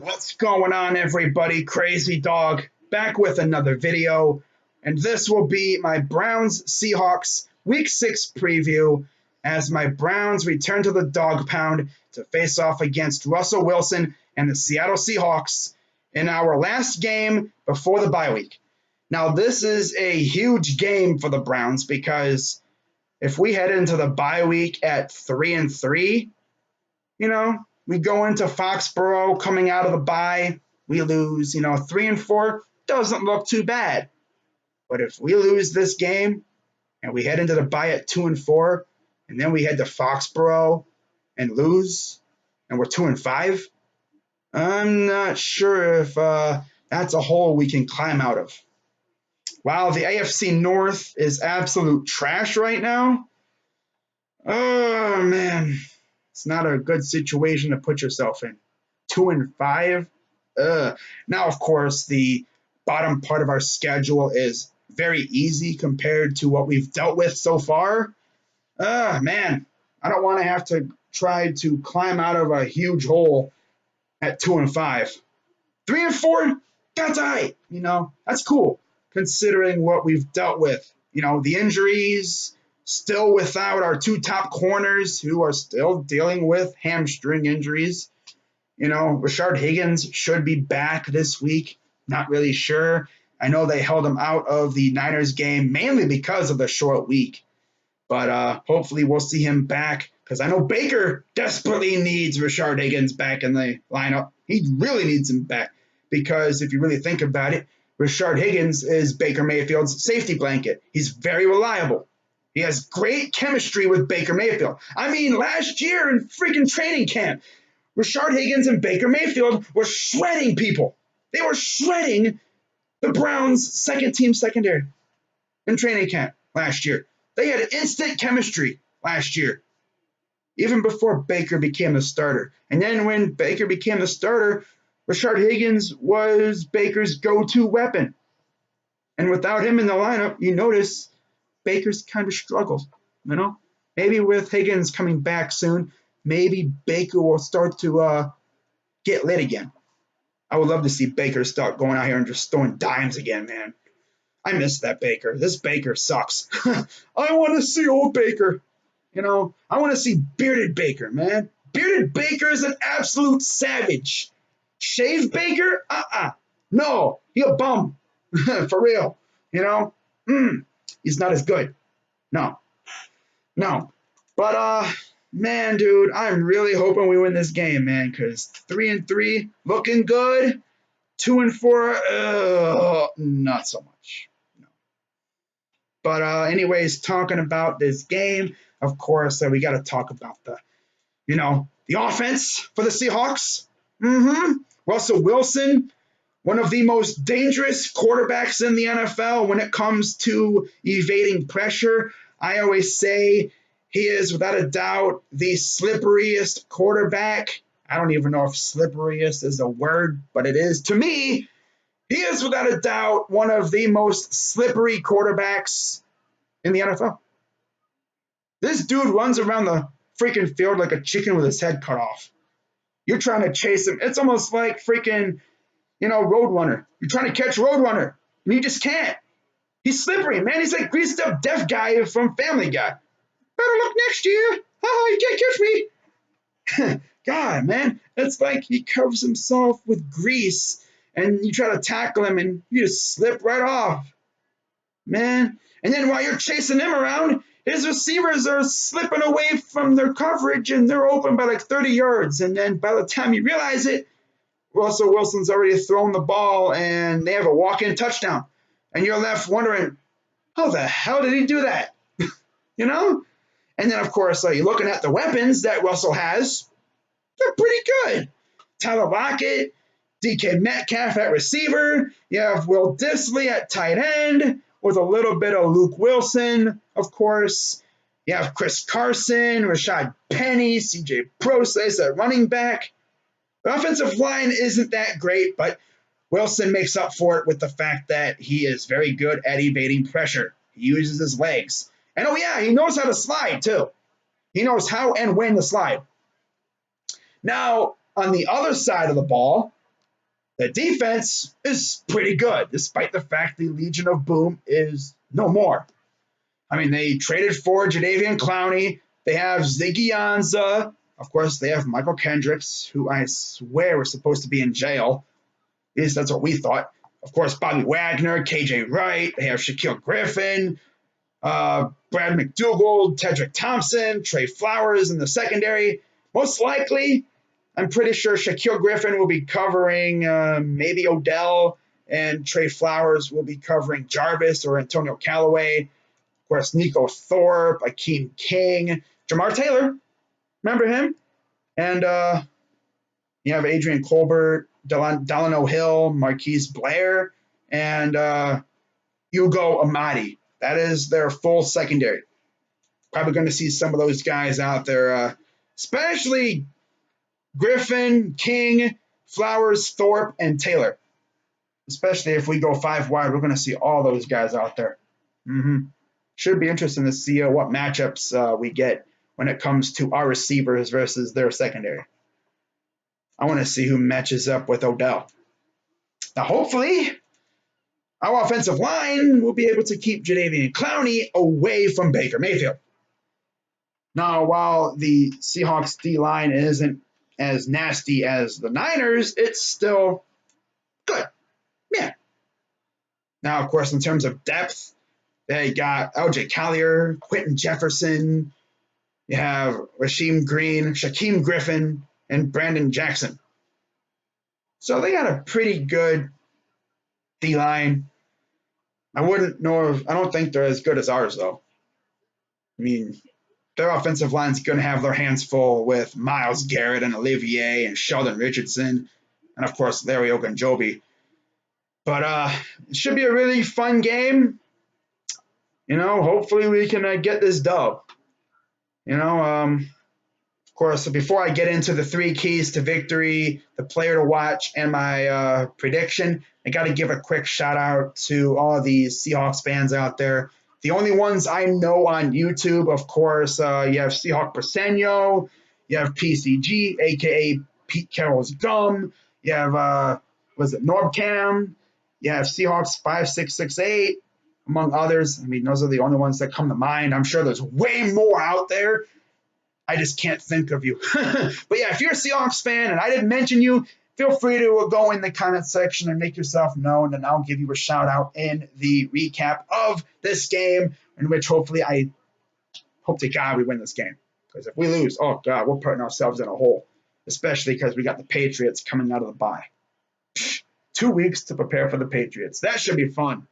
What's going on, everybody? Crazy Dog back with another video, and this will be my Browns Seahawks Week 6 preview as my Browns return to the dog pound to face off against Russell Wilson and the Seattle Seahawks in our last game before the bye week. Now, this is a huge game for the Browns because if we head into the bye week at 3-3, we go into Foxborough coming out of the bye. We lose, 3-4. Doesn't look too bad. But if we lose this game and we head into the bye at 2-4, and then we head to Foxborough and lose, and we're 2-5, I'm not sure if that's a hole we can climb out of. While the AFC North is absolute trash right now, oh man, it's not a good situation to put yourself in. 2-5. Now, of course, the bottom part of our schedule is very easy compared to what we've dealt with so far. Man, I don't want to have to try to climb out of a huge hole at 2-5. 3-4, that's all right. That's cool considering what we've dealt with. The injuries. Still without our two top corners who are still dealing with hamstring injuries. Rashard Higgins should be back this week. Not really sure. I know they held him out of the Niners game mainly because of the short week. But hopefully we'll see him back because I know Baker desperately needs Rashard Higgins back in the lineup. He really needs him back because if you really think about it, Rashard Higgins is Baker Mayfield's safety blanket. He's very reliable. He has great chemistry with Baker Mayfield. I mean, last year in freaking training camp, Rashard Higgins and Baker Mayfield were shredding people. They were shredding the Browns' second-team secondary in training camp last year. They had instant chemistry last year, even before Baker became the starter. And then when Baker became the starter, Rashard Higgins was Baker's go-to weapon. And without him in the lineup, you notice Baker's kind of struggled, Maybe with Higgins coming back soon, maybe Baker will start to get lit again. I would love to see Baker start going out here and just throwing dimes again, man. I miss that Baker. This Baker sucks. I want to see old Baker. I want to see bearded Baker, man. Bearded Baker is an absolute savage. Shaved Baker? No, he a bum. For real, He's not as good. No. But, man, dude, I'm really hoping we win this game, man, because 3-3, looking good. 2-4, not so much. No. But, anyways, talking about this game, of course, we got to talk about the offense for the Seahawks. Russell Wilson, one of the most dangerous quarterbacks in the NFL when it comes to evading pressure. I always say he is, without a doubt, the slipperiest quarterback. I don't even know if slipperiest is a word, but it is. To me, he is, without a doubt, one of the most slippery quarterbacks in the NFL. This dude runs around the freaking field like a chicken with his head cut off. You're trying to chase him. It's almost like freaking Roadrunner. You're trying to catch Roadrunner, and you just can't. He's slippery, man. He's like greased up deaf guy from Family Guy. Better look next year. You can't catch me. God, man. It's like he covers himself with grease, and you try to tackle him, and you just slip right off. Man. And then while you're chasing him around, his receivers are slipping away from their coverage, and they're open by like 30 yards. And then by the time you realize it, Russell Wilson's already thrown the ball, and they have a walk-in touchdown. And you're left wondering, how the hell did he do that? And then, of course, you're looking at the weapons that Russell has. They're pretty good. Tyler Lockett, DK Metcalf at receiver. You have Will Dissly at tight end with a little bit of Luke Wilson, of course. You have Chris Carson, Rashad Penny, CJ Prosise at running back. The offensive line isn't that great, but Wilson makes up for it with the fact that he is very good at evading pressure. He uses his legs. And he knows how to slide too. He knows how and when to slide. Now, on the other side of the ball, The defense is pretty good, despite the fact the Legion of Boom is no more. I mean, they traded for Jadeveon Clowney. They have Ziggy Ansah. Of course, they have Michael Kendricks, who I swear was supposed to be in jail. At least that's what we thought. Of course, Bobby Wagner, KJ Wright. They have Shaquille Griffin, Brad McDougald, Tedrick Thompson, Trey Flowers in the secondary. Most likely, I'm pretty sure Shaquille Griffin will be covering maybe Odell, and Trey Flowers will be covering Jarvis or Antonio Callaway. Of course, Nico Thorpe, Akeem King, Jamar Taylor. Remember him? And you have Adrian Colbert, Delano Hill, Marquise Blair, and Hugo Amadi. That is their full secondary. Probably going to see some of those guys out there, especially Griffin, King, Flowers, Thorpe, and Taylor. Especially if we go 5 wide, we're going to see all those guys out there. Should be interesting to see what matchups we get when it comes to our receivers versus their secondary. I want to see who matches up with Odell. Now, hopefully, our offensive line will be able to keep Jadeveon Clowney away from Baker Mayfield. Now, while the Seahawks D-line isn't as nasty as the Niners, it's still good. Yeah. Now, of course, in terms of depth, they got LJ Collier, Quentin Jefferson. You have Rasheem Green, Shaquem Griffin, and Brandon Jackson. So they got a pretty good D-line. I don't think they're as good as ours, though. I mean, their offensive line's going to have their hands full with Myles Garrett and Olivier and Sheldon Richardson, and, of course, Larry Ogunjobi. But it should be a really fun game. Hopefully we can get this dub. Of course, so before I get into the 3 keys to victory, the player to watch, and my prediction, I got to give a quick shout out to all these Seahawks fans out there. The only ones I know on YouTube, of course, you have Seahawk Persenio, you have PCG, a.k.a. Pete Carroll's Gum, you have, Norbcam, you have Seahawks 5668, among others. I mean, those are the only ones that come to mind. I'm sure there's way more out there. I just can't think of you. But yeah, if you're a Seahawks fan and I didn't mention you, feel free to go in the comment section and make yourself known, and I'll give you a shout out in the recap of this game, in which hopefully I hope to God we win this game. Because if we lose, oh God, we're putting ourselves in a hole, especially because we got the Patriots coming out of the bye. 2 weeks to prepare for the Patriots. That should be fun,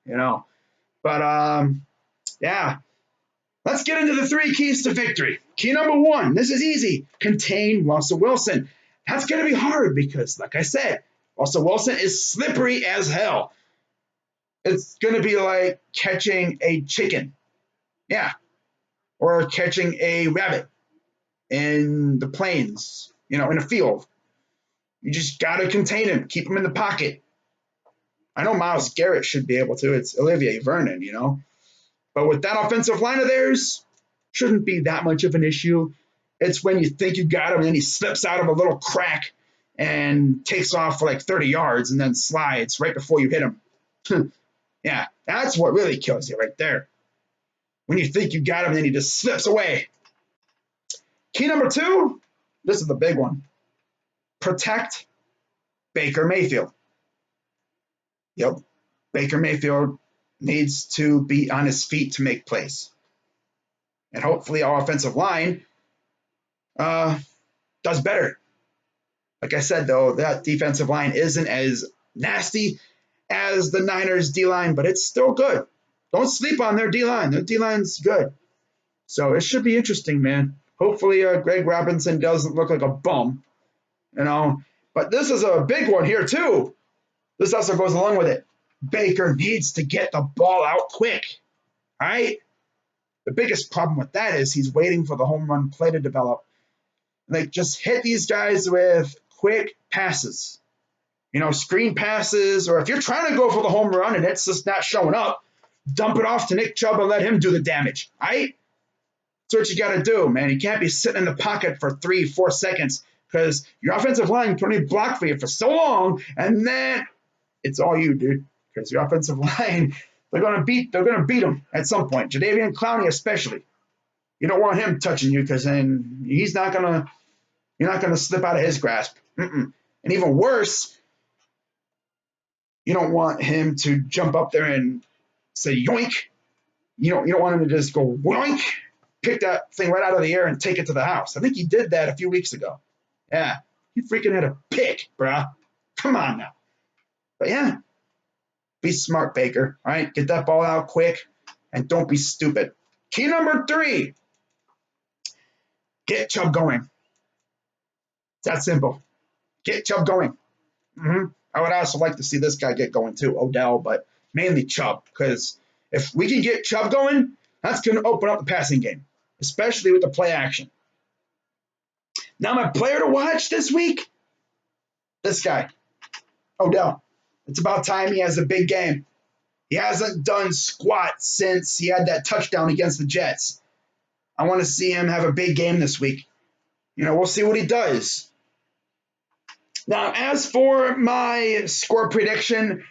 But yeah. Let's get into the 3 keys to victory. Key number 1, this is easy. Contain Russell Wilson. That's going to be hard because, like I said, Russell Wilson is slippery as hell. It's going to be like catching a chicken. Yeah. Or catching a rabbit in the plains, in a field. You just got to contain him. Keep him in the pocket. I know Myles Garrett should be able to. It's Olivier Vernon, But with that offensive line of theirs, shouldn't be that much of an issue. It's when you think you got him, and then he slips out of a little crack and takes off for like 30 yards and then slides right before you hit him. Yeah, that's what really kills you right there. When you think you got him, then he just slips away. Key number 2, this is the big one. Protect Baker Mayfield. Yep, Baker Mayfield needs to be on his feet to make plays. And hopefully our offensive line does better. Like I said, though, that defensive line isn't as nasty as the Niners D-line, but it's still good. Don't sleep on their D-line. Their D-line's good. So it should be interesting, man. Hopefully Greg Robinson doesn't look like a bum, But this is a big one here, too. This also goes along with it. Baker needs to get the ball out quick, all right? The biggest problem with that is he's waiting for the home run play to develop. Like, just hit these guys with quick passes, screen passes, or if you're trying to go for the home run and it's just not showing up, dump it off to Nick Chubb and let him do the damage, all right? That's what you got to do, man. You can't be sitting in the pocket for 3-4 seconds because your offensive line can only block for you for so long, and then it's all you, dude. Because your offensive line, they're gonna beat them at some point. Jadeveon Clowney especially. You don't want him touching you because then you're not gonna slip out of his grasp. And even worse, you don't want him to jump up there and say yoink. You don't want him to just go yoink, pick that thing right out of the air and take it to the house. I think he did that a few weeks ago. Yeah, he freaking had a pick, bruh. Come on now. But yeah, be smart, Baker. All right, get that ball out quick and don't be stupid. Key number 3, get Chubb going. It's that simple. Get Chubb going. I would also like to see this guy get going too, Odell, but mainly Chubb, because if we can get Chubb going, that's going to open up the passing game, especially with the play action. Now, my player to watch this week, this guy, Odell. It's about time he has a big game. He hasn't done squat since he had that touchdown against the Jets. I want to see him have a big game this week. We'll see what he does. Now, as for my score prediction,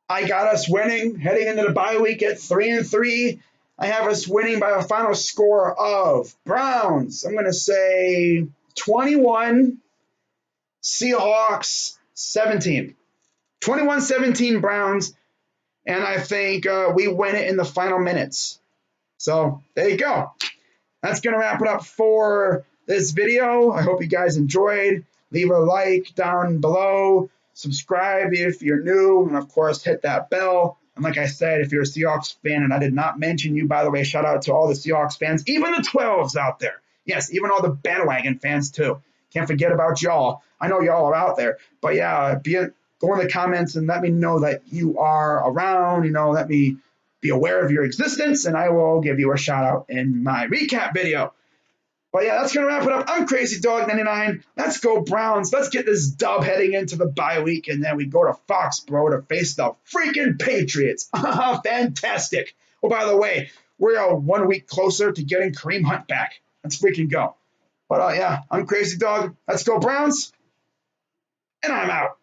I got us winning heading into the bye week at 3-3. I have us winning by a final score of Browns. I'm going to say 21, Seahawks 17. 21-17 Browns, and I think we win it in the final minutes. So there you go. That's going to wrap it up for this video. I hope you guys enjoyed. Leave a like down below. Subscribe if you're new, and of course, hit that bell. And like I said, if you're a Seahawks fan, and I did not mention you, by the way, shout out to all the Seahawks fans, even the 12s out there. Yes, even all the bandwagon fans, too. Can't forget about y'all. I know y'all are out there. But yeah, go in the comments and let me know that you are around. Let me be aware of your existence, and I will give you a shout out in my recap video. But yeah, that's going to wrap it up. I'm Crazy Dog 99. Let's go Browns. Let's get this dub heading into the bye week, and then we go to Foxborough to face the freaking Patriots. Fantastic. Oh, by the way, we're 1 week closer to getting Kareem Hunt back. Let's freaking go. But yeah, I'm Crazy Dog. Let's go Browns, and I'm out.